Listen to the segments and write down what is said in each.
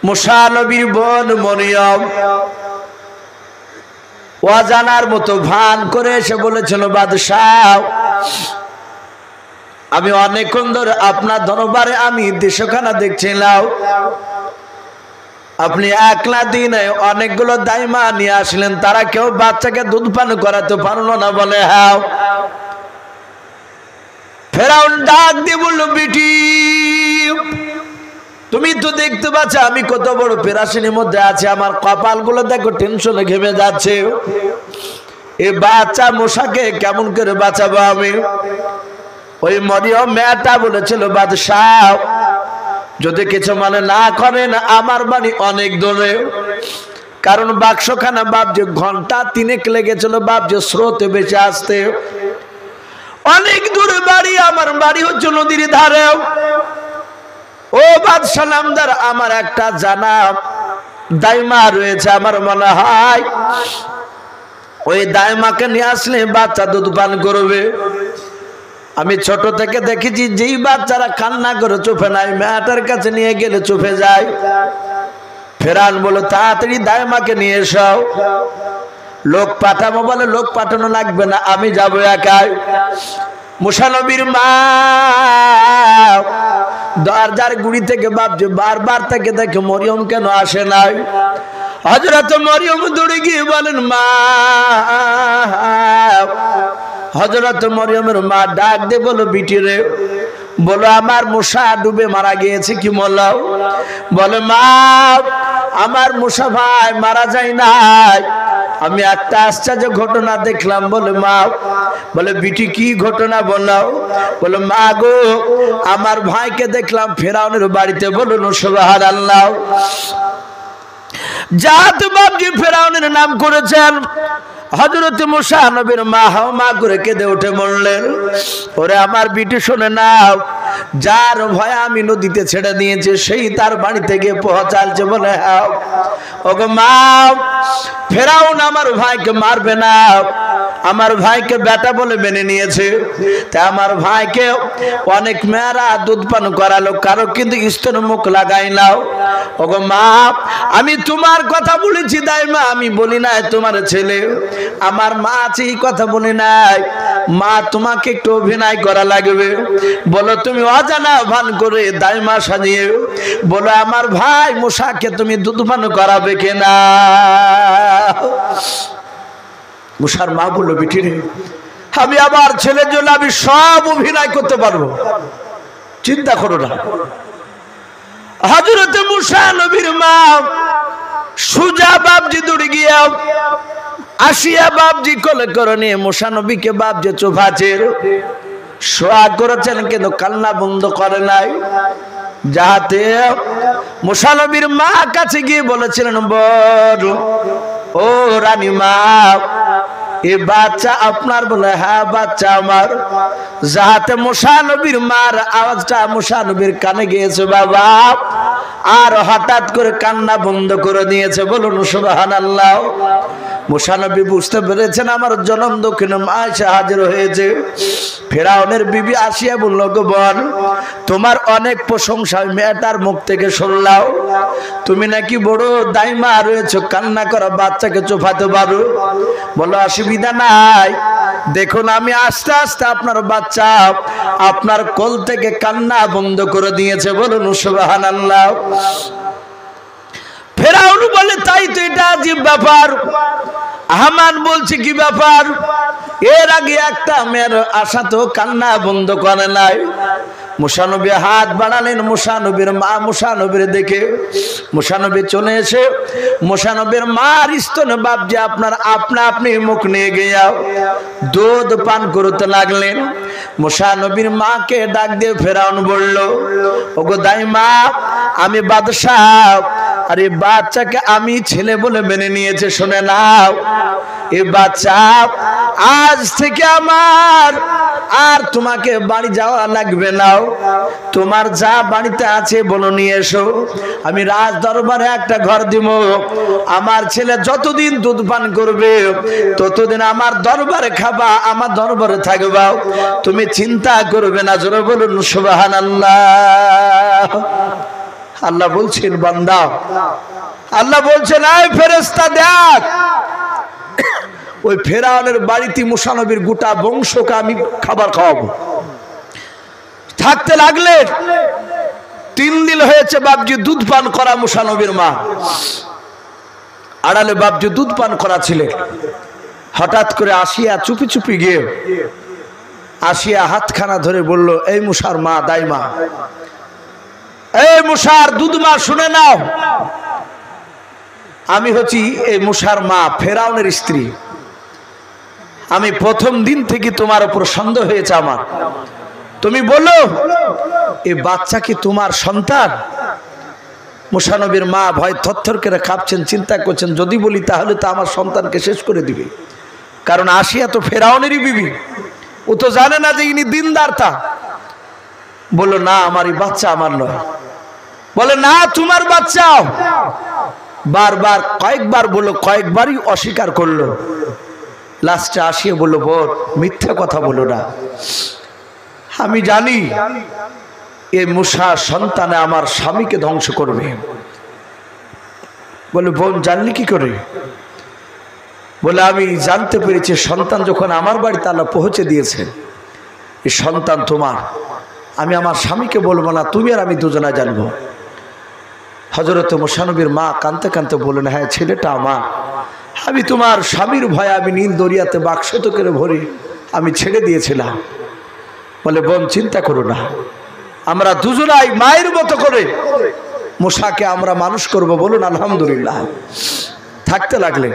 মুসা নবীর বোন মরিয়ম অজানার মতো ভান করে এসে বলেছিল, বাদশাহ আমি অনেকক্ষণ ধরে আপনার দরবারে আমি দেশখানা দেখছিলাম, আপনি একলা দিনে অনেকগুলো দাইমা নিয়ে আসলেন, তারা কেউ বাচ্চাকে দুধ পান করাতে পারলো না। বলে হ্যাঁ। ফেরাউন ডাক দিয়ে বলল, বিটি তুমি তো দেখতে পাচ্ছ আমি কত বড় পেরেশানির মধ্যে আছি, আমার কপালগুলো দেখো টেনশনে ঘেমে যাচ্ছে, এই বাচ্চা মশাকে কেমন করে বাঁচাবো আমি? ওই মরিয়ম মেয়েটা বলেছিল, বাদশাহ যদি কিছু মানে না করেন আমার বাড়ি অনেক দূরে, কারণ বাক্সখানা বাপজি ঘন্টা 3 লেগেছিল বাপজি স্রোতে বেঁচে আসতে, অনেক দূরে বাড়ি, আমার বাড়ি হচ্ছে নদীর ধারে। ও বাদশাহ নামদার, আমার একটা জানা দাইমা রয়েছে, আমার মনে হয় ওই দাইমাকে নিয়ে আসলে বাচ্চা দুধ পান করবে। আমি ছোট থেকে দেখেছি যেই বাচ্চারা কান্না করে চুপে নাই, মেয়েটার কাছে নিয়ে গেলে চুপে যায়। ফেরাউন বলো, তাড়াতাড়ি দাইমাকে নিয়ে এসো। লোক পাঠাবো বলে, লোক পাঠানো লাগবে না, আমি যাবো একাই। মুসা নবীর মা দরজার গুড়ি থেকে ভাবছে, বারবার থেকে দেখে মরিয়ম কেন আসে নাই। হযরত মরিয়ম দৌড়ে গিয়ে বলেন, মা। হযরত মরিয়মের মা ডাক দিয়ে বলো, বিটি রে, বলো আমার মুসা ডুবে মারা গিয়েছে কি বলো? বলে, মা আমার মুসা ভাই মারা যায় নাই, আমি একটা আশ্চর্য ঘটনা দেখলাম। বলে, মা। বলে, বিটি কি ঘটনা বলো? বলে, মা গো আমার ভাইকে দেখলাম ফেরাউনের বাড়িতে। বলুন সুবহানাল্লাহ। জাত বাপজি ফেরাউনের নাম করেছেন। হযরত মুসা নবীর মা হাওমা করে কেঁদে উঠে বললেন, ওরে আমার বিটি শুনে নাও, যার ভয়ে আমি নদীতে ছেড়ে দিয়েছি সেই তার বাড়ি থেকে পৌঁছালছে। বলে, হ্যাঁ। ওগো মা, ফেরাউন আমার ভাইকে মারবে না, আমার ভাইকে বেটা বলে মেনে নিয়েছে, তাই আমার ভাইকে অনেক মেয়েরা দুধ পান করালো, কারো কিন্তু স্তন মুখ লাগাই নাও। ওগো মা, আমি তোমার কথা বলেছি দাইমা, আমি বলি নাই তোমার ছেলে। আমার মা আছে এই কথা বলি নাই। মা তোমাকে একটু অভিনয় করা লাগবে। বলো তুমি অজানা ভান করে দাইমা সাজিয়ে বলো আমার ভাই মুসাকে তুমি দুধ পান করাবে কিনা? মুসার মা বললো, বিটি রে, আমি আমার ছেলের জন্য আমি সব অভিনয় করতে পারবো, চিন্তা করো না। হযরত মুসা নবীর মা সুজা বাপজি দৌড়ে গিয়া আসিয়া বাপজি কোলে করে নিয়ে মুসা নবীকে বাপজি চোফাচের সোয়া করেছেন, কিন্তু কান্না বন্ধ করে নাই। যাতে মুসা নবীর মা কাছে গিয়ে বলেছিলেন, বল ও রানী মা, এ বাচ্চা আপনার? বলে, হ্যাঁ বাচ্চা আমার। যাতে মুসা নবীর মার আওয়াজটা মুসা নবীর কানে গিয়েছে বাবা, আর হঠাৎ করে কান্না বন্ধ করে দিয়েছে। বলুন সুবহানাল্লাহ। মুসা নবী বুঝতে পেরেছেন আমার জনম দক্ষিণে মা এসে হাজির হয়েছে। ফেরাউনের বিবি আসিয়া বলল, গো বোন, তোমার অনেক প্রশংসা মেয়েটার মুখ থেকে শুনলাম, তুমি নাকি বড় দাইমা রয়েছে, কান্না করা বাচ্চাকে চোফাতে পারো। বলো, অসুবিধা নাই, দেখুন আমি আস্তে আস্তে আপনার বাচ্চা আপনার কোল থেকে কান্না বন্ধ করে দিয়েছে। বলুন সুবহানাল্লাহ। ফেরাউন বলে, তাই তো, এটা আজীব ব্যাপার। হামান বলছে, কি ব্যাপার? এর আগে একটা মেয়ের আশা তো কান্না বন্ধ করে নাই। মুসা নবী হাত বাড়ালেন, মুসা নবীর মা মুসা নবীর দেখে মুসা নবী চলে এসে মুসা নবীর মার স্তনে বাপজি আপনার আপনা আপনি মুখ নিয়ে গিয়া দুধ পান করতে লাগলেন। মুসা নবীর মাকে ডাক দিয়ে ফেরাউন বলল, ওগো দাইমা, আমি বাদশাহ, আর এই বাচ্চাকে আমি ছেলে বলে মেনে নিয়েছে। শুনে নাও, এই বাচ্চা আজ থেকে আমার, আর তোমাকে বাড়ি যাওয়া লাগবে না, তোমার যা বাড়িতে আছে বলো নিয়ে এসো, আমি রাজ দরবারে একটা ঘর দিব। আমার ছেলে যতদিন দুধ পান করবে ততদিন আমার দরবারে খাবা, আমার দরবারে থাকবা, তুমি চিন্তা করবে না। জোরে বলুন সুবহানাল্লাহ। আল্লাহ বলছেন বান্দা, আল্লাহ বলছেন এই ফেরেশতা দেখ, ওই ফেরাউনের বাড়িতে মুসা নবীর গোটা বংশকে আমি খাবার খাওয়াবো। থাকতে লাগলে 3 দিন হয়েছে বাপজি দুধ পান করা মুসা নবীর মা, আড়ালে বাপজি দুধ পান করা ছিলেন। হঠাৎ করে আসিয়া চুপি চুপি গিয়ে আসিয়া হাতখানা ধরে বলল, এই মুসার মা, দাইমা, এই মুসার দুধ মা, শুনে নাও, আমি হচ্ছি এই মুসার মা, ফেরাউনের স্ত্রী। আমি প্রথম দিন থেকে তোমার উপর সন্দেহ হয়েছে আমার। তুমি বলো এই বাচ্চা কি তোমার সন্তান? মুসা নবীর মা ভয় থরথর করে কাঁপছেন, চিন্তা করছেন যদি বলি তাহলে তো আমার সন্তানকে শেষ করে দিবে, কারণ আসিয়া তো ফেরাউনেরই বিবি, ও তো জানে না যে ইনি দিনদার। তা বললো না, আমার এই বাচ্চা আমার নয়। বলে না, তোমার বাচ্চা। বারবার কয়েকবার বললো, কয়েকবারই অস্বীকার করলো। লাস্টে আসিয়ে বললো, বোন মিথ্যা কথা বলো না, আমি জানি এই মুসা সন্তানে আমার স্বামীকে ধ্বংস করবে। বলে বোন জানলি কি করে? বলে আমি জানতে পেরেছি সন্তান যখন আমার বাড়িতে আল্লাহ পৌঁছে দিয়েছে, এই সন্তান তোমার। আমি আমার স্বামীকে বলবো না, তুমি আর আমি দুজনা জানবো। হযরত মুসা নবীর মা কাঁদতে কাঁদতে বললেন, হ্যাঁ ছেলেটা আমার, আমি তোমার স্বামীর ভয়ে আমি নীল দরিয়াতে বাক্সত করে ভরে আমি ছেড়ে দিয়েছিলাম। বলে বোন চিন্তা করো না, আমরা দুজনাই মায়ের মতো করে মুসাকে আমরা মানুষ করব। বলুন আলহামদুলিল্লাহ। থাকতে লাগলে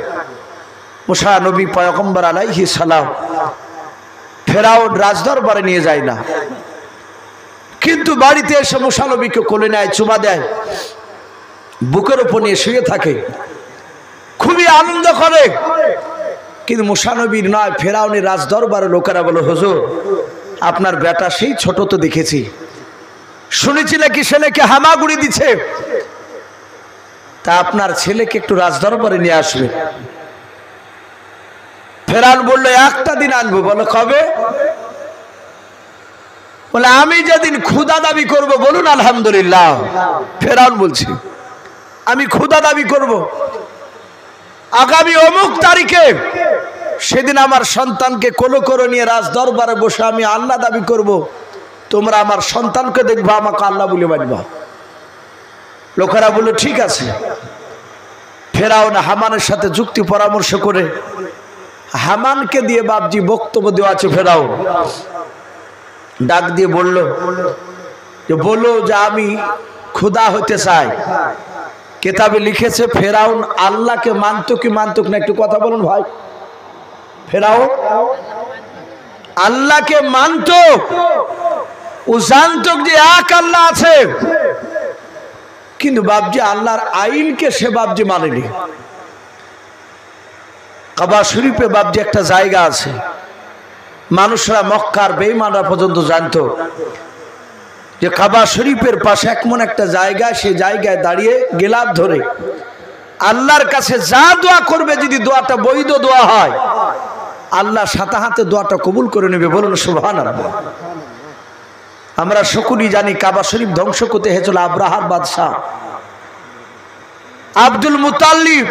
মুসা নবী পয়গম্বর আলাইহিস সালাম ফেরাউন রাজদরবারে নিয়ে যায় না, কিন্তু বাড়িতে এসে মুসা নবীকে কোলে নেয়, চুমা দেয়, বুকের উপর নিয়ে শুয়ে থাকে, খুবই আনন্দ করে। কিন্তু মুসা নবীর নয়, ফেরাউনের রাজদরবারের লোকেরা বলে, হুজুর আপনার বেটা সেই ছোট তো দেখেছি, শুনেছি নাকি ছেলেকে হামাগুড়ি দিচ্ছে, তা আপনার ছেলেকে একটু রাজদরবারে নিয়ে আসবে। ফেরাউন বললো একটা দিন আনবো। বলো কবে? বলে আমি যেদিন ক্ষুধা দাবি করব। বলুন আলহামদুলিল্লাহ। ফেরাউন বলছি আমি ক্ষুধা দাবি করব, আগামী অমুক তারিখে, সেদিন আমার সন্তানকে কোলে করে নিয়ে রাজ দরবারে বসে আমি আল্লাহ দাবি করব, তোমরা আমার সন্তানকে দেখবা, আমাকে আল্লাহ বলে বাঁচবা। লোকেরা বলল ঠিক আছে। ফেরাউন হামানের সাথে যুক্তি পরামর্শ করে হামানকে দিয়ে বাপজি বক্তব্য দেওয়া আছে। ফেরাউন ডাক দিয়ে বলল যে বলো যে আমি ক্ষুধা হতে চাই। কেতাবে লিখেছে ফেরাউন আল্লাহকে মানত কি মানত না, একটু কথা বলুন ভাই। ফেরাউন আল্লাহকে মানত, ও জানত যে এক আল্লাহ আছে, কিন্তু বাপজি আল্লাহর আইনকে সে বাপজি মানেনি। কাবা শরীফে বাপজি একটা জায়গা আছে, মানুষরা মক্কার বেঈমানরা পর্যন্ত জানতো যে কাবা শরীফের পাশে এমন একটা জায়গা, সেই জায়গায় দাঁড়িয়ে গেলাপ ধরে আল্লাহর কাছে যা দোয়া করবে, যদি দোয়াটা বৈধ দোয়া হয়, আল্লাহ সাথে হাতে দোয়াটা কবুল করে নেবে। বলুন সুবহানাল্লাহ। আমরা সকলেই জানি কাবা শরীফ ধ্বংস করতে হয়েছিল আব্রাহার বাদশাহ আব্দুল মুতাল্লিব।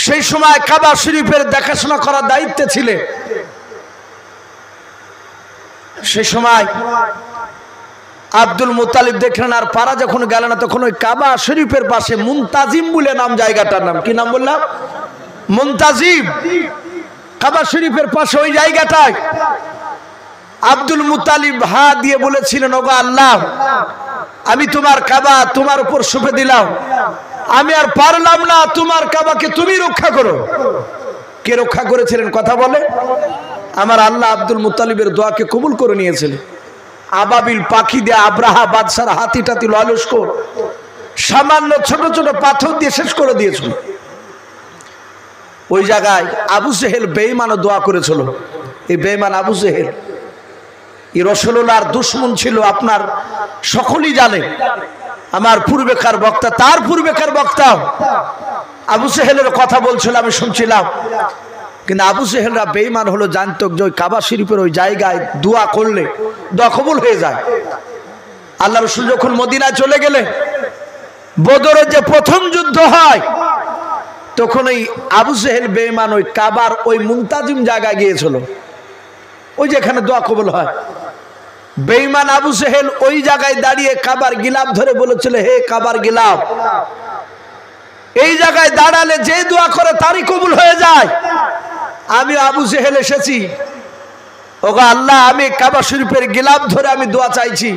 সেই সময় কাবা শরীফের দেখাশোনা করার দায়িত্বে ছিলেন। সেই সময় আব্দুল মুতালিব দেখলেন আর পারা যখন গেল না, তখন ওই কাবা শরীফের পাশে মুনতাজিম বলে নাম, জায়গাটার নাম কি নাম বললাম? মুনতাজিম। কাবা শরীফের পাশে ওই জায়গাটায় আব্দুল মুতালিব হা দিয়ে বলেছিলেন, ওগো আল্লাহ, আমি তোমার কাবা তোমার উপর সঁপে দিলাম, আমি আর পারলাম না, তোমার কাবাকে তুমি রক্ষা করো। কে রক্ষা করেছিলেন কথা বলে? আমার আল্লাহ আব্দুল মুতালিবের দোয়াকে কবুল করে নিয়েছিলেন। আবাবিল পাখি দিয়ে আব্রাহা বাদশার হাতি টাতি ললস্ক সামান্য ছোট ছোট পাথর দিয়ে শেষ করে দিয়েছিল। ওই জায়গায় আবু জেহেল বেঈমানও দোয়া করেছিল। এই বেঈমান আবু জেহেল এই রাসূলুল্লাহর দুশমন ছিল, আপনার সকলেই জানে। আমার পূর্বেকার বক্তা, তার পূর্বেকার বক্তা আবু জেহেলের কথা বলছিল, আমি শুনছিলাম। কিন্তু আবু জেহেলরা বেঈমান হলো, জানতো যে ওই কাবা শরীফের ওই জায়গায় দোয়া করলে দোয়া কবুল হয়ে যায়। আল্লাহ রাসূল যখন মদিনায় চলে গেলে বদরের যে প্রথম যুদ্ধ হয় তখন ওই আবু জেহেল বেঈমান ওই কাবার ওই মুনতাজিম জায়গায় গিয়েছিল, ওই যেখানে দোয়া কবুল হয়। বেঈমান আবু জেহেল ওই জায়গায় দাঁড়িয়ে কাবার গিলাফ ধরে বলেছিল, হে কাবার গিলাফ, এই জায়গায় দাঁড়ালে যে দোয়া করে তারই কবুল হয়ে যায়। আমি আবু জেহেল এসেছি, ওগো আল্লাহ, আমি কাবা শরীফের গিলাফ ধরে আমি দোয়া চাইছি,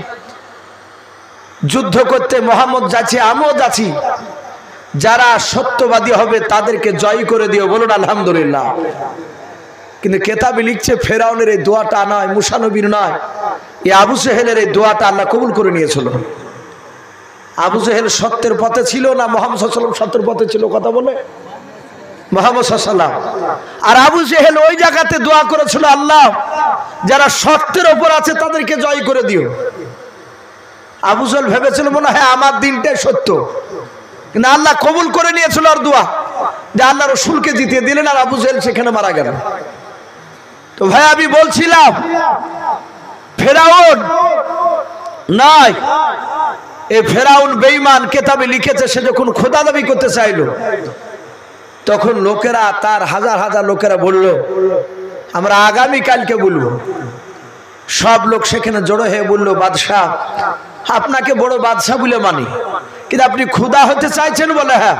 যুদ্ধ করতে মোহাম্মদ যাচ্ছে, আমিও যাচ্ছি, যারা সত্যবাদী হবে তাদেরকে জয় করে দিও, বলুন আলহামদুলিল্লাহ। কিন্তু কেতাবে লিখছে ফেরাউনের এই দোয়াটা নয়, মুসা নবীর নয়, এই আবু জেহেলের এই দোয়াটা আল্লাহ কবুল করে নিয়েছিল। আবু জেহেল সত্যের পথে ছিল না মুহাম্মদ সাল্লাল্লাহু আলাইহি ওয়াসাল্লাম সত্যের পথে ছিল? কথা বলে মুহাম্মদ সাল্লাল্লাহু আলাইহি ওয়াসাল্লাম। আর আবু জেহেল ওই জায়গাতে দোয়া করেছিল, আল্লাহ যারা সত্যের উপর আছে তাদেরকে জয় করে দিও। আবু জেহেল ভেবেছিল মনে হয় আমার দিনটাই সত্য, কিন্তু আল্লাহ কবুল করে নিয়েছিল আর দোয়া, যে আল্লাহ রাসূলকে জিতিয়ে দিলেন, আর আবু জেহেল সেখানে মারা গেল। তো ভাই আমি বলছিলাম ফেরাউন নয়, এই ফেরাউন বেঈমান কেতাবে লিখেছে, সে যখন খোদা দাবি করতে চাইলো তখন লোকেরা, তার হাজার হাজার লোকেরা বলল আমরা আগামী কালকে বলবো। সব লোক সেখানে জড়ো হয়ে বলল, বাদশাহ আপনাকে বড় বাদশাহ বলে মানি, কিন্তু আপনি খোদা হতে চাইছেন? বলে হ্যাঁ।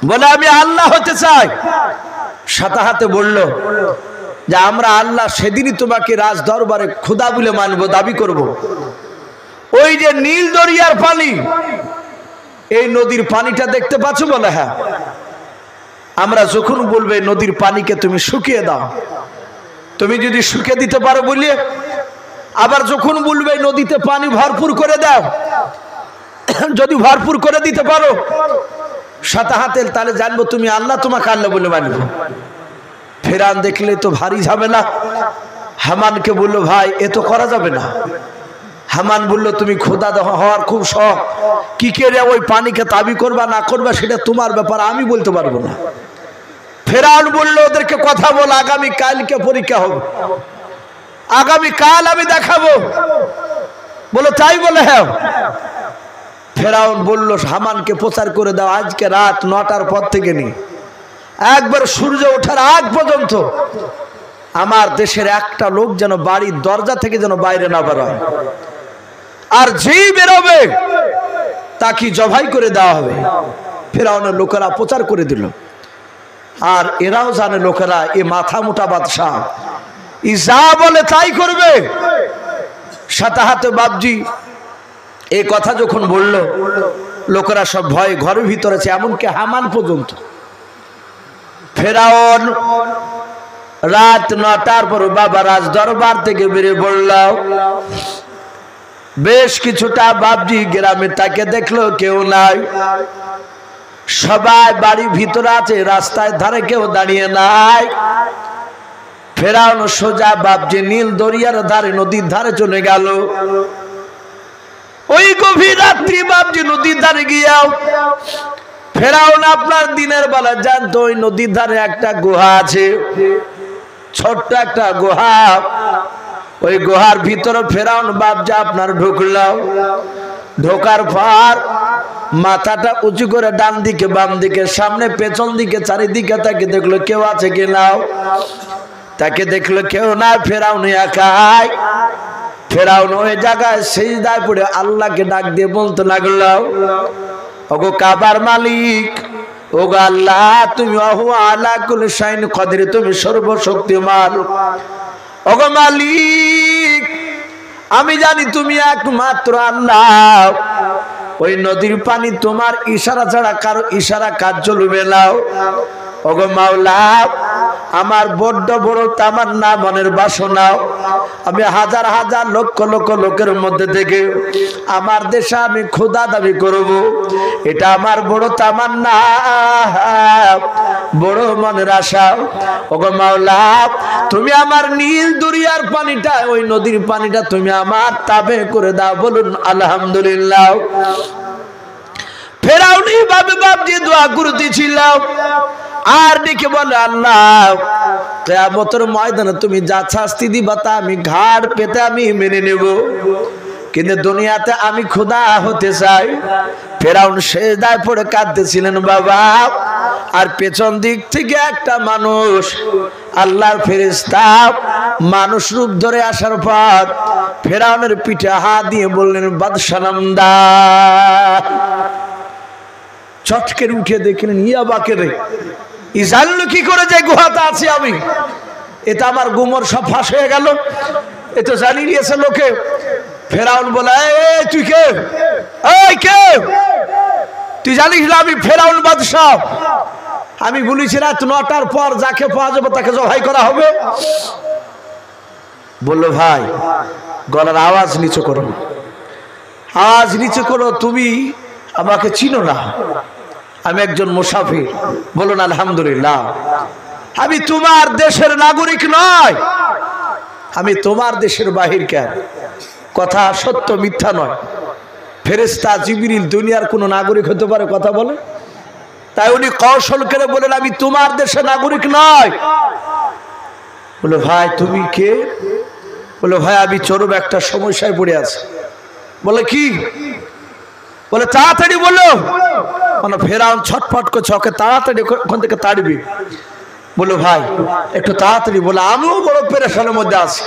বলে আমি আল্লাহ হতে চাই। সাথে হাতে বলল যে আমরা আল্লাহ সেদিনই তোমাকে রাজ দরবারে খোদা বলে মানবো, দাবি করব। ওই যে নীল দরিয়ার পানি, এই নদীর পানিটা দেখতে পাচ্ছ? বলে হ্যাঁ। আমরা যখন বলবে নদীর পানিকে তুমি শুকিয়ে দাও, তুমি যদি শুকিয়ে দিতে পারো বলে, আবার যখন বলবে নদীতে পানি ভরপুর করে দাও, যদি ভরপুর করে দিতে পারো সাথে হাতে, তাহলে জানবো তুমি আল্লাহ, তোমাকে আল্লাহ বলে মানবো। ফেরাউন দেখলে তো ভারী ঝামেলা, হামানকে বললো ভাই এ তো করা যাবে না। হামান বলল তুমি খোদা হওয়ার খুব শখ, কি করে ওই পানিকে দাবি করবা না করবা সেটা তোমার ব্যাপার, আমি বলতে পারবো না। ফেরাউন বলল ওদেরকে কথা বল, আগামী কালকে পরীক্ষা হবে, আগামী কাল আমি দেখাবো। বলো তাই? বলে হ্যাঁ। ফেরাউন বলল হামানকে প্রচার করে দাও, আজকে রাত 9টার পর থেকে নিয়ে একবার সূর্য ওঠার আগ পর্যন্ত আমার দেশের একটা লোক যেন বাড়ির দরজা থেকে যেন বাইরে না বেরোয়, আর যেই বেরোবে তাকে জবাই করে দেওয়া হবে। ফেরাউনের লোকেরা প্রচার করে দিল, আর এরাও জানে লোকেরা এ মাথা মোটা বাদশাহ, ই যা বলে তাই করবে। সাথে হাতে বাপজি এই কথা যখন বলল, লোকেরা সব ভয় ঘরের ভিতরে আছে, এমনকি হামান পর্যন্ত। ফেরাউন রাত 9টার পর বাবা রাজ দরবার থেকে বেরিয়ে পড়ল। বেশ কিছুটা বাপজি গ্রামে তাকে দেখলো, কেউ নাই, সবাই বাড়ির ভিতরে আছে, রাস্তায় ধারে কেউ দাঁড়িয়ে নাই। ফেরাউন সোজা বাপজি নীল দরিয়ার ধারে, নদীর ধারে চলে গেল। ওই গভীর রাত্রি বাপজি নদীর ধারে গিয়াও ফেরাউন আপনার দিনের বেলা জানতো ওই নদীর ধারে একটা গুহা আছে, ছোট্ট একটা গুহা। ওই গুহার ভিতরে ফেরাউন বাপজা আপনার ঢুকলাম। ঢোকার পর মাথাটা উঁচু করে ডান দিকে বাম দিকে সামনে পেছন দিকে চারিদিকে তাকে দেখলো কেউ আছে কিনা, তাকে দেখলো কেউ না, ফেরাউন একাই। ফেরাউন ওই জায়গায় সিজদায় পড়ে আল্লাহকে ডাক দিয়ে বলতে লাগলো, ওগো কাবার মালিক, ওগো আল্লাহ, তুমি ওহু আলা কুল্লি শাইইন কাদির, তুমি সর্বশক্তিমান। ওগো মালিক, আমি জানি তুমি একমাত্র আল্লাহ। ওই নদীর পানি তোমার ইশারা ছাড়া কারো ইশারা কাজ চলবে না। ওগো মাওলা, আমার বড্ড বড় তামান্না, মনের বাসনা, আমি হাজার হাজার লক্ষ লক্ষ লোকের মধ্যে থেকে আমার দেশে আমি খোদা দাবি করব, এটা আমার বড় তামান্না, বড় মনের আশা। ওগো মাওলা, তুমি আমার নীল দরিয়ার পানিটা, ওই নদীর পানিটা তুমি আমার তাবে করে দাও, বলুন আলহামদুলিল্লাহ। ফেরাউন এইভাবে বাপজি দোয়া করতেছিলাম, আর ডেকে বলে আল্লাহ, কিয়ামতের ময়দানে তুমি যা শাস্তি দিবা তা আমি ঘাড় পেতে আমি মেনে নেব। কিন্তু দুনিয়াতে আমি খোদা হতে চাই। ফেরাউন সেজদায় পড়ে কাঁদতেছিলেন বাবা, আর পেছন দিক থেকে একটা মানুষ, আল্লাহর ফেরেশতা, মানুষ রূপ ধরে আসার পর ফেরাউনের পিঠে হাত দিয়ে বললেন বাদশা নামদা। চটকে উঠে দেখলেন ইয়া বাকে রে, ই জানলো কি করে যে গুহাতে আছি আমি? এটা আমার গুমর সব ফাঁস হয়ে গেল, এ তো জানিয়ে দিয়েছে লোকে। ফেরাউন বলে এই তুই কে? এই কে? তুই জানিস না আমি ফেরাউন বাদশা? আমি বলেছি রাত 9টার পর যাকে পাওয়া যাবে তাকে জবাই করা হবে। বললো ভাই গলার আওয়াজ নিচু করো, আওয়াজ নিচু করো, তুমি আমাকে চিনো না, আমি একজন মুসাফির। বলুন আলহামদুলিল্লাহ। আমি তোমার দেশের নাগরিক নয়, আমি তোমার দেশের বাহির। কেন? কথা সত্য মিথ্যা নয়। ফেরেশতা জিবরিল দুনিয়ার কোন নাগরিক হতে পারে কথা বলে? তাই উনি কৌশল করে বলেন আমি তোমার দেশের নাগরিক নয়। বলে ভাই তুমি কে? বলে ভাই আমি চরম একটা সমস্যায় পড়ে আছি। বলে কি? বলে তাড়াতাড়ি বলো। মানে ফেরাউন ছটফট করছে, ওকে তাড়াতাড়ি ওখান থেকে তাড়বি। বলে ভাই একটু তাড়াতাড়ি। বলে আমিও বড় পেরেশানের মধ্যে আছি।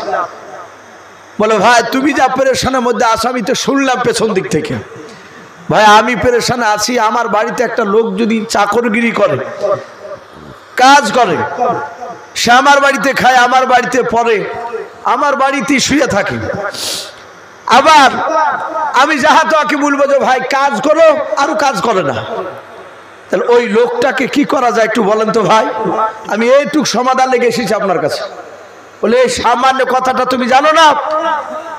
বলে ভাই তুমি যা পেরেশানের মধ্যে আছো আমি তো শুনলাম পেছন দিক থেকে। ভাই আমি পেরেশানে আছি, আমার বাড়িতে একটা লোক যদি চাকরগিরি করে, কাজ করে, সে আমার বাড়িতে খায়, আমার বাড়িতে পড়ে, আমার বাড়িতেই শুয়ে থাকে। আবার আমি যাহা তাকে বলবো যে ভাই কাজ করো, আরো কাজ করে না। তাহলে ওই লোকটাকে কি করা যায় একটু বলেন তো ভাই? আমি এইটুক সমাধান লেগে এসেছি আপনার কাছে। বলে এই সামান্য কথাটা তুমি জানো না?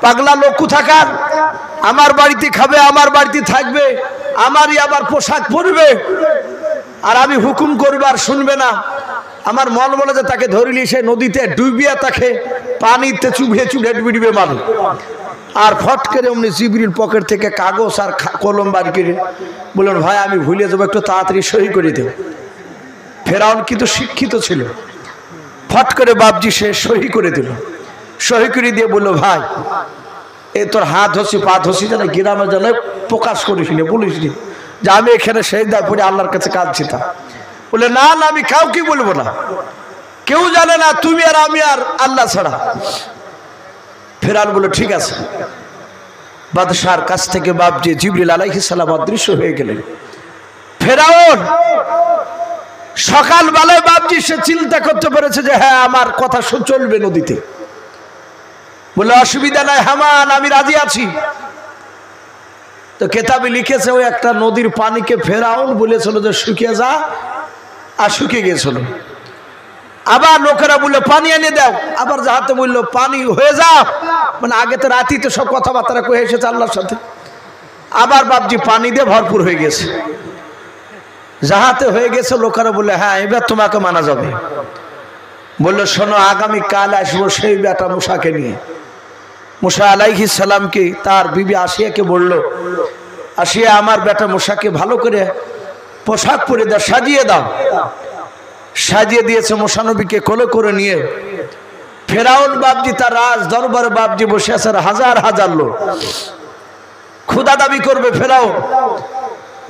পাগলা লোক কোথাকার, আমার বাড়িতে খাবে, আমার বাড়িতে থাকবে, আমারই আবার পোশাক পরবে, আর আমি হুকুম করবে আর শুনবে না। আমার মন বলে যে তাকে ধরিলি সে নদীতে ডুবিয়া তাকে পানিতে চুবিয়ে চুড়ে ডুবিবে মানুষ। আর ফট করে অমনি জিবরিল পকেট থেকে কাগজ আর কলম বার করে বললেন ভাই আমি ভুলে যাবো, একটু তাড়াতাড়ি সই করে দেব। ফেরাউন কিন্তু শিক্ষিত ছিল, ফট করে বাপজি সে সহি করে দিল। সহি করে দিয়ে বললো ভাই এ তোর হাত ধসি পা ধসি যেন গ্রামে যেন প্রকাশ করিস নি, বলিস নি যে আমি এখানে সেজদা পড়ে আল্লাহর কাছে কাঁদছি। তা বলে না না আমি কাউকে বলবো না, কেউ জানে না, তুমি আর আমি আর আল্লাহ ছাড়া। ফেরাউন বলে ঠিক আছে। বাদশার কাছ থেকে বাপজি জিবরিল আলাইহিস সালাম অদৃশ্য হয়ে গেলেন। ফেরাউন সকালবেলায় বাপজি সে চিন্তা করতে পেরেছে যে হ্যাঁ আমার কথা চলবে নদীতে। বলে অসুবিধা নাই হামান, আমি রাজি আছি। তো কেতাবে লিখেছে ওই একটা নদীর পানিকে ফেরাউন বলেছিল যে শুকিয়ে যা, আর শুকিয়ে গিয়েছিল। আবার লোকেরা বললো পানি এনে দাও, আবার যাহাতে বললো পানি হয়ে যা, মানে আগে তো রাতি তো সব কথাবার্তা কয়ে এসেছে আল্লাহর সাথে। আবার বাপজি পানি দিয়ে ভরপুর হয়ে গেছে, যাহাতে হয়ে গেছে। লোকেরা বললে হ্যাঁ এবার তোমাকে মানা যাবে। বললো শোনো আগামী কাল আসবো সেই বেটা মুসাকে নিয়ে। মুসা আলাইহিস সালামকে তার বিবি আসিয়াকে বলল আসিয়া আমার বেটা মুসাকে ভালো করে পোশাক পরে দাও, সাজিয়ে দাও। সাজিয়ে দিয়েছে মুসা নবীকে কোলে করে নিয়ে। ফেরাউন বাপজি তার রাজ দরবারে বাপজি বসে আছে, হাজার হাজার লোক ক্ষুধা দাবি করবে। ফেরাউন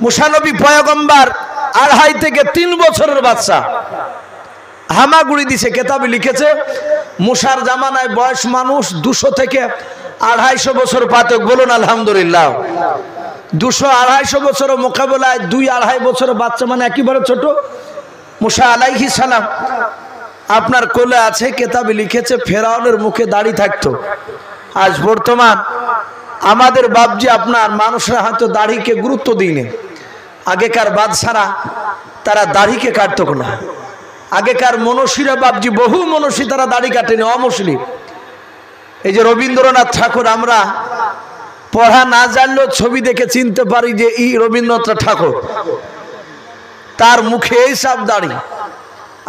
মুসা নবী পয়গম্বর 2.5 থেকে 3 বছরের বাচ্চা, হামাগুড়ি দিছে। কেতাবে লিখেছে মুসার জামানায় বয়স মানুষ 200 থেকে 250 বছর পাতক। বলুন আলহামদুলিল্লাহ। 200-250 বছরের মোকাবেলায় 2-2.5 বছরের বাচ্চা মানে একেবারে ছোট। মুসা আলাইহিস সালাম আপনার কোলে আছে। কেতাবে লিখেছে ফেরাউনের মুখে দাড়ি থাকতো। আজ বর্তমান আমাদের বাপজি আপনার মানুষরা হয়তো দাড়িকে গুরুত্ব দিইনি। আগেকার বাদশারা তারা দাড়িকে কাটতো না। আগেকার মনীষীরা বাপজি বহু মনীষী তারা দাড়ি কাটেনি, অমুসলিম। এই যে রবীন্দ্রনাথ ঠাকুর আমরা পড়া না জানলেও ছবি দেখে চিনতে পারি যে এই রবীন্দ্রনাথ ঠাকুর, তার মুখে এই সব দাড়ি।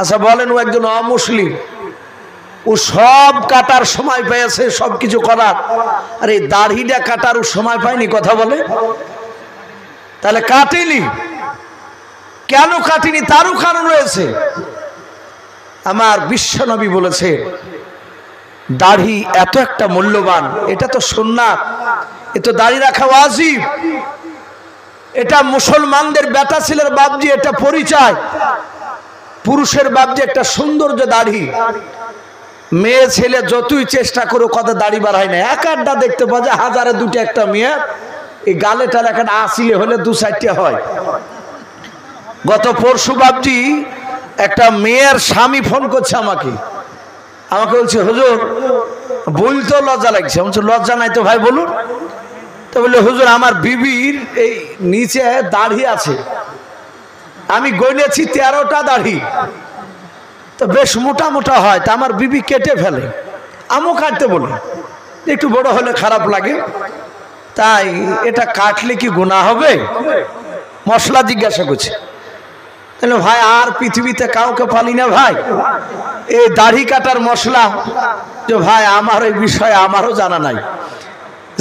আচ্ছা বলেন ও একজন অমুসলিম, ও সব কাটার সময় পেয়েছে, সব কিছু করার, আর এই দাড়িটা কাটার ও সময় পায়নি কথা বলে? তাহলে কাটেনি কেন? কাটেনি তারও কারণ রয়েছে। আমার বিশ্বনবী বলেছে দাড়ি এত একটা মূল্যবান, এটা তো সুন্নাত, এ তো দাড়ি রাখা ওয়াজিব। এটা মুসলমানদের বেটা ছেলের বাপজি, এটা পরিচয়। পুরুষের বাপজি একটা সৌন্দর্য দাড়ি। মেয়ে ছেলে যতই চেষ্টা করো কত দাড়ি বাড়ায় না। এক আড্ডা দেখতে পাওয়া যায় হাজারে দুটো একটা মেয়ে এই গালে টালে একটা আসিলে হলে 2-4টা হয়। গত পরশু বাপজি একটা মেয়ের স্বামী ফোন করছে আমাকে বলছে হুজুর বলতে লজ্জা লাগছে। বলছে লজ্জা নাই তো ভাই বলুন। তো বললে হুজুর আমার বিবির এই নিচে দাড়ি আছে, আমি গনেছি 13টা দাড়ি, তো বেশ মোটা মোটা হয়, তা আমার বিবি কেটে ফেলে, আমিও কাটতে বলি, একটু বড় হলে খারাপ লাগে, তাই এটা কাটলে কি গুনাহ হবে? মশলা জিজ্ঞাসা করছে। তাহলে ভাই আর পৃথিবীতে কাউকে পালি না ভাই এই দাড়ি কাটার মশলা। যে ভাই আমার এই বিষয়ে আমারও জানা নাই,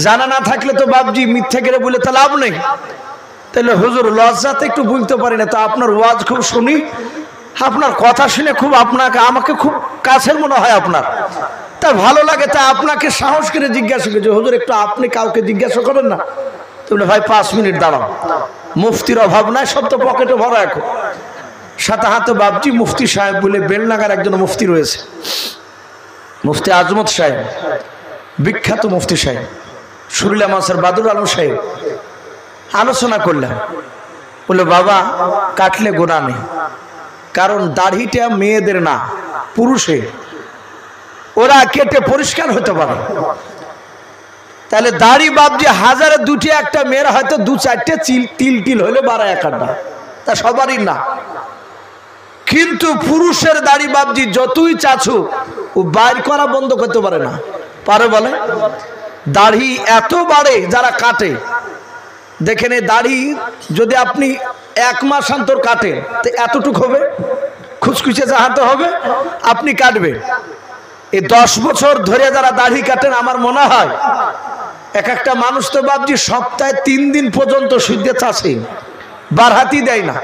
জানা না থাকলে তো বাপজি মিথ্যে করে বলে তো লাভ নেই। তাহলে হুজুর লজ্জাতে একটু বলতে পারি না, তো আপনার ওয়াজ খুব শুনি, আপনার কথা শুনে খুব আমাকে খুব কাছের মনে হয় আপনার, তা ভালো লাগে, তা আপনাকে সাহস করে জিজ্ঞাসা করছে হুজুর একটু আপনি কাউকে জিজ্ঞাসা করেন না। তো বলে ভাই 5 মিনিট দাঁড়াও, মুফতির অভাব নাই, সব তো পকেটে ভরা। এখন সাথে হাতে বাপজি মুফতি সাহেব বলে বেলনাগার একজন মুফতি রয়েছে, মুফতি আজমত সাহেব, বিখ্যাত মুফতি সাহেব, সুরুলিয়া মাসার বাদুর আলম সাহেব। আলোচনা করলাম, বলে বাবা কাটলে গোনা নেই, কারণ দাড়িটা মেয়েদের না পুরুষের, ওরা কেটে পরিষ্কার হতে পারে। তাহলে দাড়ি বাপজি হাজারে দুটি একটা মেয়ের হয়তো 2-4টে তিল টিল হলে বাড়ায় এক আড্ডা, তা সবারই না। কিন্তু পুরুষের দাড়ি বাপজি যতই চাছু ও বাইর করা বন্ধ করতে পারে না। পারে বলে দাড়ি এত বাড়ে যারা কাটে, দেখেন এই দাড়ি যদি আপনি 1 মাস অন্তর কাটেন তো এতটুকু হবে, খুচখুচে চাহাতে হবে, আপনি কাটবে। এই 10 বছর ধরে যারা দাড়ি কাটেন আমার মনে হয় এক একটা মানুষ তো বাপজি সপ্তাহে 3 দিন পর্যন্ত সূর্যে চাষে বারহাতি দেয় না।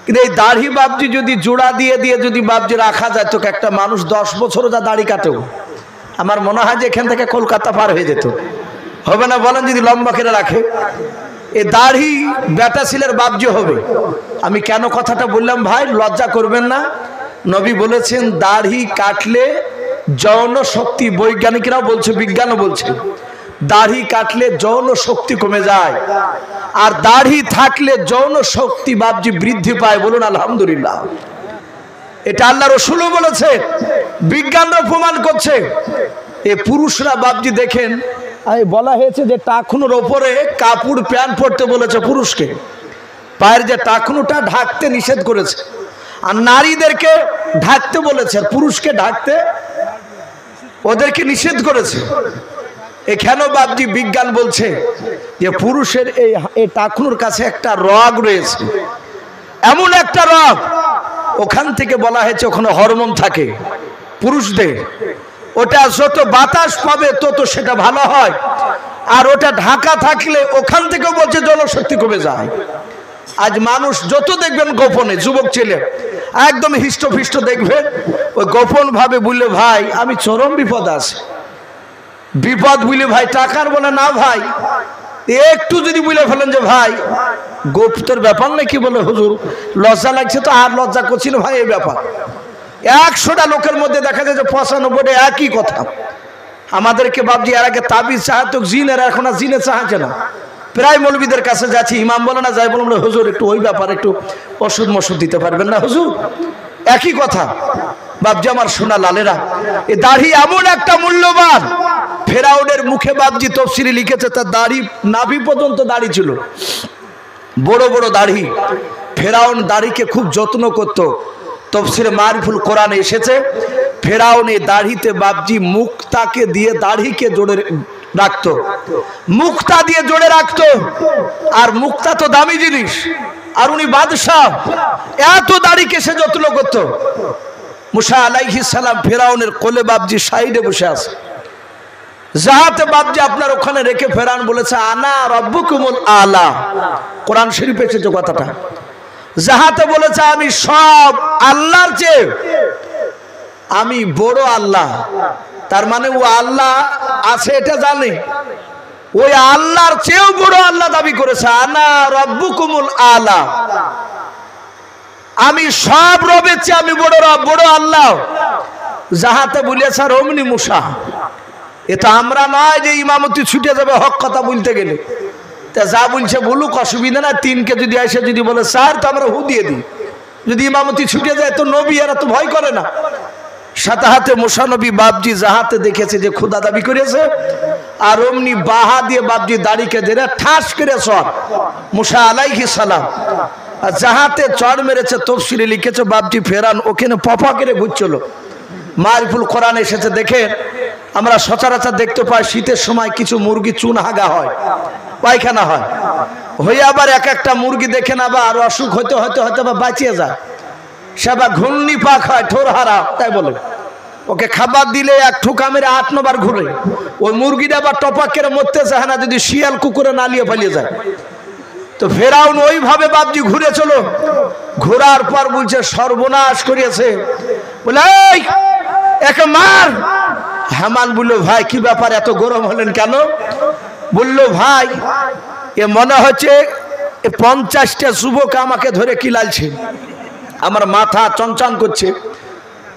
কিন্তু এই দাড়ি বাপজি যদি জোড়া দিয়ে দিয়ে যদি বাপজি রাখা যায় তো একটা মানুষ 10 বছরও যা দাড়ি কাটেও আমার মনে হয় যে এখান থেকে কলকাতা পার হয়ে যেত। হবে না বলেন যদি লম্বা করে রাখে? এই দাড়ি বেটা ছেলের বাপজি হবে। আমি কেন কথাটা বললাম ভাই, লজ্জা করবেন না। নবী বলেছেন দাড়ি কাটলে যৌন শক্তি, বৈজ্ঞানিকরাও বলছে, বিজ্ঞানও বলছে দাড়ি কাটলে যৌন শক্তি কমে যায়, আর দাড়ি থাকলে যৌন শক্তি বাপজি বৃদ্ধি পায়। বলুন আলহামদুলিল্লাহ। এটা আল্লাহ রসুলও বলেছে, বিজ্ঞানরা প্রমাণ করছে। এ পুরুষরা বাপজি দেখেন বলা হয়েছে যে টাকনুর ওপরে কাপড় প্যান্ট পরতে বলেছে পুরুষকে, পায়ের যে টাকনুটা ঢাকতে নিষেধ করেছে, আর নারীদেরকে ঢাকতে বলেছে, আর পুরুষকে ঢাকতে ওদেরকে নিষেধ করেছে। এখানে বাপজি বিজ্ঞান বলছে যে পুরুষের এই টাকনুর কাছে একটা রগ রয়েছে, এমন একটা রগ, ওখান থেকে বলা হয়েছে ওখানে হরমোন থাকে পুরুষদের, ওটা যত বাতাস পাবে তত সেটা ভালো হয়, আর ওটা ঢাকা থাকলে ওখান থেকেও বলছে জনশক্তি কমে যায়। আজ মানুষ যত দেখবেন গোপনে, যুবক ছেলে একদম হিষ্টফিষ্ট দেখবেন, ওই গোপন ভাবে বললে ভাই আমি চরম বিপদ আছে, বিপদ বুঝলে ভাই টাকার বলে না ভাই, একটু যদি বুঝলে ফেলেন যে ভাই গুপ্তর ব্যাপার নাকি, বলে হুজুর লজ্জা লাগছে তো আর লজ্জা করছি না ভাই, এই ব্যাপার 100টা লোকের মধ্যে দেখা যায় যে 95টা একই কথা। আমাদেরকে বাপজি এর আগে তাবিজ চাহাত জিনের, এখন আর জিনে চাহাচ্ছে না, প্রায় মৌলবীদের কাছে যাচ্ছি, ইমাম বলে না যাই বলুন হুজুর একটু ওই ব্যাপার একটু ওষুধ মশুদ দিতে পারবেন না হুজুর, একই কথা। বাপজি আমার সোনা লালেরা, এ দাড়ি এমন একটা মূল্যবান, ফেরাউনের মুখে বাপজি তফসিরে লিখেছে তার দাড়ি নাভি পর্যন্ত দাড়ি ছিল, বড় বড় দাড়ি। ফেরাউন দাড়িকে খুব যত্ন করত। তফসিরে মারিফুল কোরআনে এসেছে ফেরাউন এই দাড়িতে বাপজি মুক্তাকে দিয়ে দাড়িকে জোড়ে রাখতো, মুক্তা দিয়ে জোড়ে রাখতো, আর মুক্তা তো দামি জিনিস, আর উনি বাদশাহ, এত দাড়িকে সে যত্ন করত। মুসা আলাইহিস সালাম ফেরাউনের কোলে বাপজি সাইডে বসে আছে, যাহাতে বাপজি আপনার ওখানে রেখে ফেরাউন বলেছে আনা রব্বুকুমুল আলা, কোরআন শরীফে এসেছে কথাটা, যাহাতে বলেছে আমি সব আল্লাহর চেয়ে আমি বড় আল্লাহ, তার মানে ও আল্লাহ আছে এটা জানে, ওই আল্লাহর চেয়েও বড় আল্লাহ দাবি করেছে, আনা রব্বুকুমুল আলা, আমি সব রবের চেয়ে আমি বড় রব, বড় আল্লাহ। যাহাতে বলেছে অমনি মুসা। এটা আমরা নয় যে ইমামতি ছুটে যাবে হক কথা বলতে গেলে। তা যা বলছে বলুক, অসুবিধা না। 3 কে যদি এসে যদি বলে স্যার, তো আমরা হু দিয়ে দিই। যদি ইমামতি ছুটে যায় তো নবী এরা তো ভয় করে না। সাথে হাতে মুসা নবী বাপজি যাহাতে দেখেছে যে খোদা দাবি করেছে, আর অমনি বাহা দিয়ে বাপজি দাড়িকে ধরে ঠাস করে সর মুসা আলাইহিস সালাম। আর যাহাতে চড় মেরেছে তফসিরে লিখেছে বাপজি ফেরান ওখানে পপা করে ঘুরছিল। মারিফুল কোরআন এসেছে দেখে, আমরা সচরাচর দেখতে পাই শীতের সময় কিছু মুরগি চুন হাগা হয়, পায়খানা হয়, হয়ে আবার এক একটা মুরগি দেখে না বা আর অসুখ হইতে হয়তো হয়তো বা বাঁচিয়ে যায়, সে আবার ঘূর্ণি পাক হয়, ঠোর হারা তাই বলে। ওকে খাবার দিলে এক ঠুকা মেরে 8-9 বার ঘুরে, ওই মুরগিটা আবার টপাক করে মরতে চায় না যদি শিয়াল কুকুরে নালিয়ে পালিয়ে যায়। তো ফেরাউন ওইভাবে বাপজি ঘুরে চলো, ঘোরার পর বলছে সর্বনাশ করিয়েছে, বলে এই একে মার। হামান বললো ভাই কি ব্যাপার, এত গরম হলেন কেন? বললো ভাই এ মনে হচ্ছে 50টা যুবক আমাকে ধরে কিলালছে, আমার মাথা চঞ্চন করছে।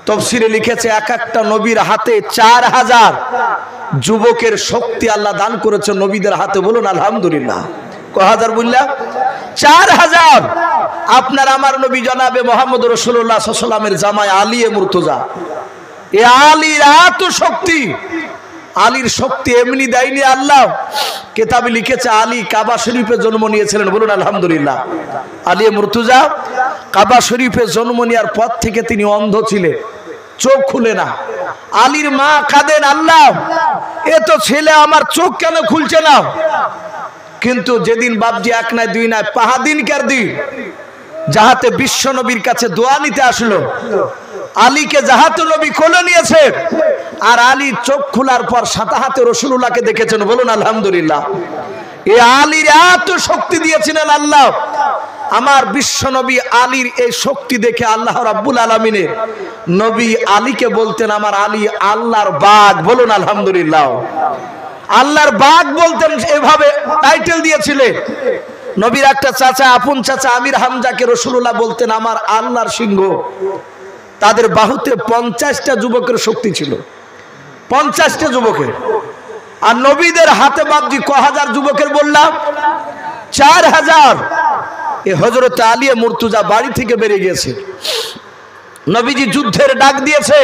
তফসিরে লিখেছে এক একটা নবীর হাতে 4000 যুবকের শক্তি আল্লাহ দান করেছে নবীদের হাতে। বলুন আলহামদুলিল্লাহ। কহাজার বললাম 4000। আপনার আমার নবী জনাবে মোহাম্মদ রাসূলুল্লাহ সাল্লাল্লাহু আলাইহি ওয়াসাল্লামের জামাই আলী মুর্তজা, এ আলীর এত শক্তি, আলীর শক্তি এমনি দেয়নি আল্লাহ। কিতাবে লিখেছে আলী কাবা শরীফে জন্ম নিয়েছিলেন। বলুন আলহামদুলিল্লাহ। আলী মুর্তজা কাবা শরীফে জন্ম নেওয়ার পর থেকে তিনি অন্ধ ছিলেন, চোখ খুলে না। আলীর মা কাঁদেন, আল্লাহ এ তো ছেলে আমার চোখ কেন খুলছে না? কিন্তু যেদিন বাপজি 1 নয় 2 নয় 5 দিনকার দিন যাহাতে বিশ্ব নবীর কাছে দোয়া নিতে আসলো, আলীকে যাহাতে নবী কোলে নিয়েছে, আর আলী চোখ খোলার পর সাথে হাতে রাসূলুল্লাহকে দেখেছেন। বলুন আলহামদুলিল্লাহ। এই আলীর এত শক্তি দিয়েছিলেন আল্লাহ। আমার বিশ্ব নবী আলীর এই শক্তি দেখে আল্লাহ রাব্বুল আলামিনের নবী আলীকে বলতেন আমার আলী আল্লাহর বাগ। বলুন আলহামদুলিল্লাহ। আল্লাহর বাগ বলতেন, এভাবে টাইটেল দিয়েছিলেন। নবীর একটা চাচা, আপন চাচা আমির হামজাকে রাসূলুল্লাহ বলতেন আমার আল্লাহর সিংহ। তাদের বাহুতে 50টা যুবকের শক্তি ছিল, 50টা যুবকের। আর নবীদের হাতে বাপজি কহাজার যুবকের বললাম 4000। এ হযরত আলী মুর্তজা বাড়ি থেকে বেরিয়ে গেছে, নবীজি যুদ্ধের ডাক দিয়েছে।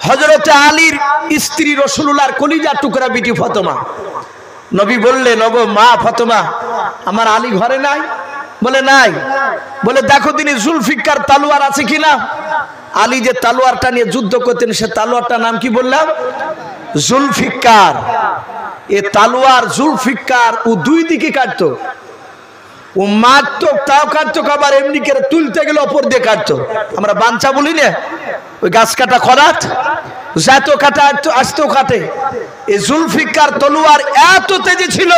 হযরত আলীর স্ত্রী রাসূলুল্লাহর কলিজার টুকরা বিটি ফাতেমা, নবী বললেন ওগো মা ফাতেমা, আমার আলী ঘরে নাই? বলে নাই। বলে দেখো তিনি জুলফিকার তলোয়ার আছে কিনা। আলী যে তলোয়ারটা নিয়ে যুদ্ধ করতেন সে তলোয়ারটার নাম কি বললাম? জুলফিকার। এ তলোয়ার জুলফিকার ও 2 দিকে কাটতো, ও মারতো তাও কাটতো, আবার এমনি করে তুলতে গেলে অপর দিয়ে কাটতো। আমরা বাঞ্চা বলি না, ওই গাছ কাটা খরাত, যাতো কাটা আসতেও কাটে। এই জুলফিকার তলোয়ার এত তেজে ছিল।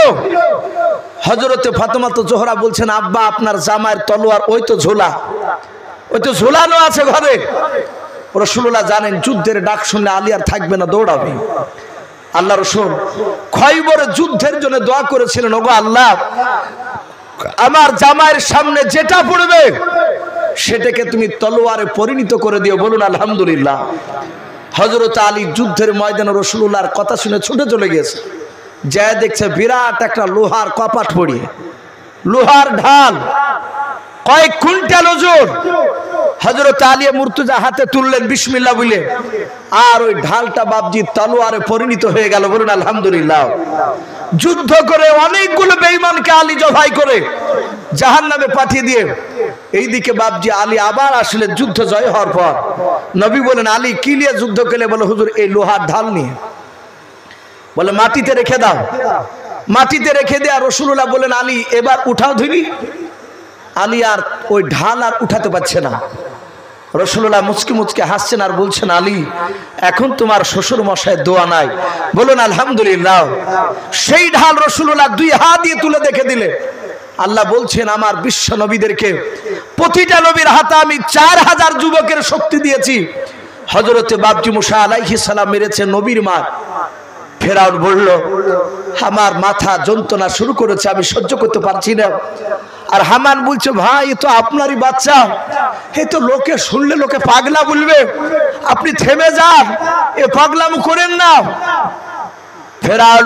হযরতে ফাতেমা তো জোহরা বলছেন আব্বা আপনার জামাইয়ের তলোয়ার ওই তো ঝোলা, ওই তো ঝোলানো আছে ঘরে। রাসূলুল্লাহ জানেন যুদ্ধের ডাক শুনলে আলী আর থাকবে না, দৌড়াবে। আল্লাহ রাসূল খয়বরের যুদ্ধের জন্য দোয়া করেছিলেন, ওগো আল্লাহ আমার জামাইয়ের সামনে যেটা পড়বে সেটাকে তুমি তলোয়ারে পরিণত করে দিও। বলুন আলহামদুলিল্লাহ। হযরত আলী যুদ্ধের ময়দানে রাসূলুল্লাহর কথা শুনে ছুটে চলে গেছে, যা দেখছে বিরাট একটা লোহার কপাট পড়িয়ে, লোহার ঢাল কয়েক কুইন্টাল ওজন। হযরত আলী মুর্তজা হাতে তুললেন বিসমিল্লাহ বলে, আর ওই ঢালটা বাপজি তলোয়ারে পরিণত হয়ে গেল। বলুন আলহামদুলিল্লাহ। যুদ্ধ করে অনেকগুলো বেঈমানকে আলী জবাই করে জাহান্নামে পাঠিয়ে দিয়ে এইদিকে বাপজি আলী আবার আসলে যুদ্ধ জয় হওয়ার পর নবী বলেন আলী কি নিয়ে যুদ্ধ করলে? বলে হুজুর এই লোহার ঢাল নিয়ে। বলে মাটিতে রেখে দাও। মাটিতে রেখে দেয়া রাসূলুল্লাহ বলেন আলী এবার উঠাও ধরি। আলী আর ওই ঢাল আর উঠাতে পারছে না। রাসূলুল্লাহ মুচকি মুচকি হাসছেন আর বলছেন আলী এখন তোমার শ্বশুর মশাই দোয়া নাই। বলুন আলহামদুলিল্লাহ। সেই ঢাল রাসূলুল্লাহ 2 হাত দিয়ে তুলে দেখে দিলে। আল্লাহ বলছেন আমার বিশ্ব নবীদেরকে প্রতিটা নবীর হাতে আমি 4000 যুবকের শক্তি দিয়েছি। হযরতে বাপজি মুসা আলাইহিস সালাম মেরেছে নবীর মা ফেরাউন বলল, আমার মাথা যন্ত্রণা শুরু করেছে, আমি সহ্য করতে পারছি না। আর হামান বলছে, ভাই এ তো আপনারই বাচ্চা, এ তো লোকে শুনলে লোকে পাগলা বলবে, আপনি থেমে যান, এ পাগলামো করেন না। ফেরাউন